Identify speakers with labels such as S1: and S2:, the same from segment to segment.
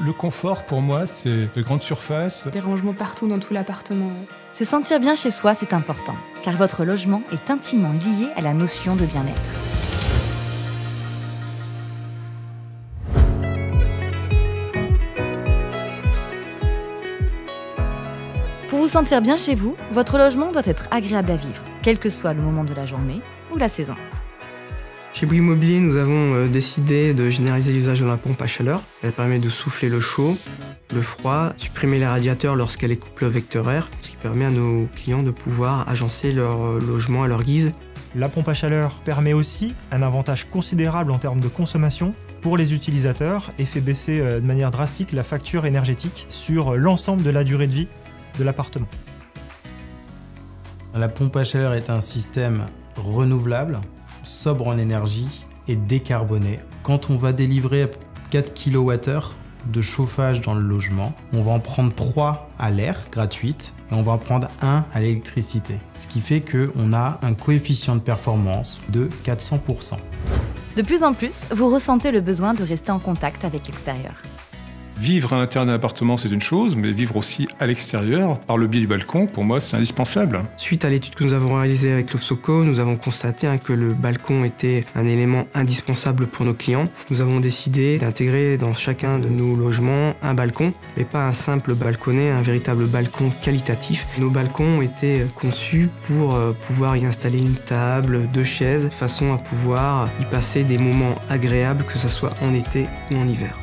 S1: Le confort, pour moi, c'est de grandes surfaces.
S2: Des rangements partout dans tout l'appartement.
S3: Se sentir bien chez soi, c'est important, car votre logement est intimement lié à la notion de bien-être. Pour vous sentir bien chez vous, votre logement doit être agréable à vivre, quel que soit le moment de la journée ou la saison.
S4: Chez Bouygues Immobilier, nous avons décidé de généraliser l'usage de la pompe à chaleur. Elle permet de souffler le chaud, le froid, supprimer les radiateurs lorsqu'elle est couple vecteur air, ce qui permet à nos clients de pouvoir agencer leur logement à leur guise.
S5: La pompe à chaleur permet aussi un avantage considérable en termes de consommation pour les utilisateurs et fait baisser de manière drastique la facture énergétique sur l'ensemble de la durée de vie de l'appartement.
S6: La pompe à chaleur est un système renouvelable, sobre en énergie et décarboné. Quand on va délivrer 4 kWh de chauffage dans le logement, on va en prendre 3 à l'air, gratuite, et on va en prendre 1 à l'électricité. Ce qui fait qu'on a un coefficient de performance de 400%.
S3: De plus en plus, vous ressentez le besoin de rester en contact avec l'extérieur.
S1: Vivre à l'intérieur d'un appartement, c'est une chose, mais vivre aussi à l'extérieur, par le biais du balcon, pour moi, c'est indispensable.
S4: Suite à l'étude que nous avons réalisée avec l'Obsoco, nous avons constaté que le balcon était un élément indispensable pour nos clients. Nous avons décidé d'intégrer dans chacun de nos logements un balcon, mais pas un simple balconnet, un véritable balcon qualitatif. Nos balcons ont été conçus pour pouvoir y installer une table, 2 chaises, de façon à pouvoir y passer des moments agréables, que ce soit en été ou en hiver.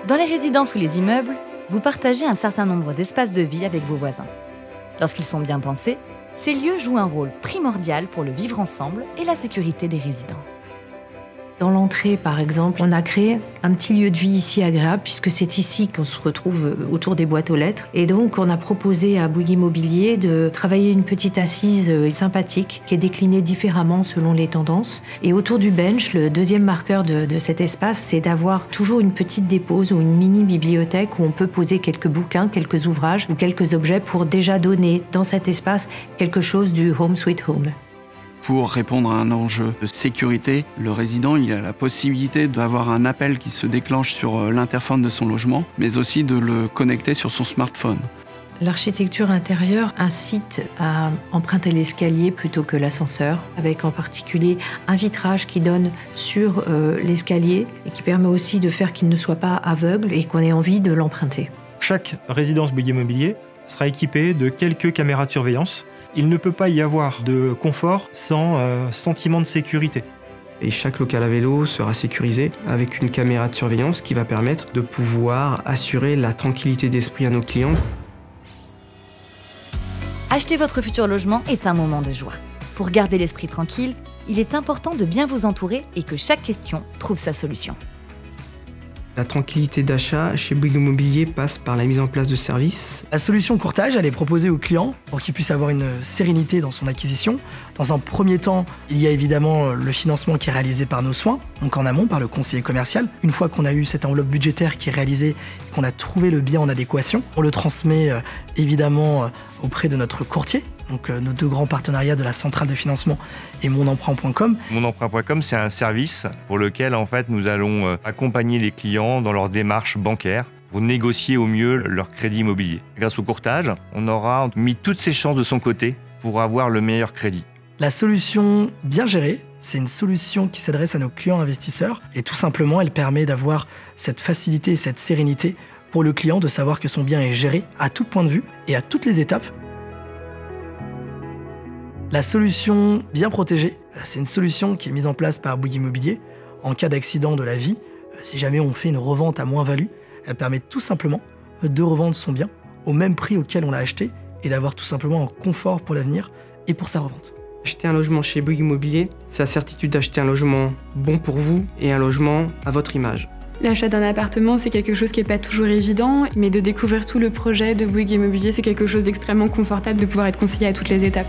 S3: Dans les résidences ou les immeubles, vous partagez un certain nombre d'espaces de vie avec vos voisins. Lorsqu'ils sont bien pensés, ces lieux jouent un rôle primordial pour le vivre ensemble et la sécurité des résidents.
S7: Dans l'entrée, par exemple, on a créé un petit lieu de vie ici agréable, puisque c'est ici qu'on se retrouve autour des boîtes aux lettres. Et donc, on a proposé à Bouygues Immobilier de travailler une petite assise sympathique, qui est déclinée différemment selon les tendances. Et autour du bench, le deuxième marqueur de cet espace, c'est d'avoir toujours une petite dépose ou une mini-bibliothèque où on peut poser quelques bouquins, quelques ouvrages ou quelques objets pour déjà donner dans cet espace quelque chose du home sweet home.
S8: Pour répondre à un enjeu de sécurité, le résident il a la possibilité d'avoir un appel qui se déclenche sur l'interphone de son logement, mais aussi de le connecter sur son smartphone.
S7: L'architecture intérieure incite à emprunter l'escalier plutôt que l'ascenseur, avec en particulier un vitrage qui donne sur l'escalier et qui permet aussi de faire qu'il ne soit pas aveugle et qu'on ait envie de l'emprunter.
S5: Chaque résidence Bouygues Immobilier sera équipée de quelques caméras de surveillance. Il ne peut pas y avoir de confort sans sentiment de sécurité.
S4: Et chaque local à vélo sera sécurisé avec une caméra de surveillance qui va permettre de pouvoir assurer la tranquillité d'esprit à nos clients.
S3: Acheter votre futur logement est un moment de joie. Pour garder l'esprit tranquille, il est important de bien vous entourer et que chaque question trouve sa solution.
S4: La tranquillité d'achat chez Bouygues Immobilier passe par la mise en place de services.
S9: La solution courtage, elle est proposée aux clients pour qu'ils puissent avoir une sérénité dans son acquisition. Dans un premier temps, il y a évidemment le financement qui est réalisé par nos soins, donc en amont par le conseiller commercial. Une fois qu'on a eu cette enveloppe budgétaire qui est réalisée et qu'on a trouvé le bien en adéquation, on le transmet évidemment auprès de notre courtier. Donc nos 2 grands partenariats de la centrale de financement et monemprunt.com.
S10: Monemprunt.com, c'est un service pour lequel en fait nous allons accompagner les clients dans leur démarche bancaire pour négocier au mieux leur crédit immobilier. Grâce au courtage, on aura mis toutes ses chances de son côté pour avoir le meilleur crédit.
S9: La solution bien gérée, c'est une solution qui s'adresse à nos clients investisseurs et tout simplement elle permet d'avoir cette facilité et cette sérénité pour le client de savoir que son bien est géré à tout point de vue et à toutes les étapes. La solution bien protégée, c'est une solution qui est mise en place par Bouygues Immobilier en cas d'accident de la vie. Si jamais on fait une revente à moins-value, elle permet tout simplement de revendre son bien au même prix auquel on l'a acheté et d'avoir tout simplement un confort pour l'avenir et pour sa revente.
S4: Acheter un logement chez Bouygues Immobilier, c'est la certitude d'acheter un logement bon pour vous et un logement à votre image.
S2: L'achat d'un appartement, c'est quelque chose qui n'est pas toujours évident, mais de découvrir tout le projet de Bouygues Immobilier, c'est quelque chose d'extrêmement confortable de pouvoir être conseillé à toutes les étapes.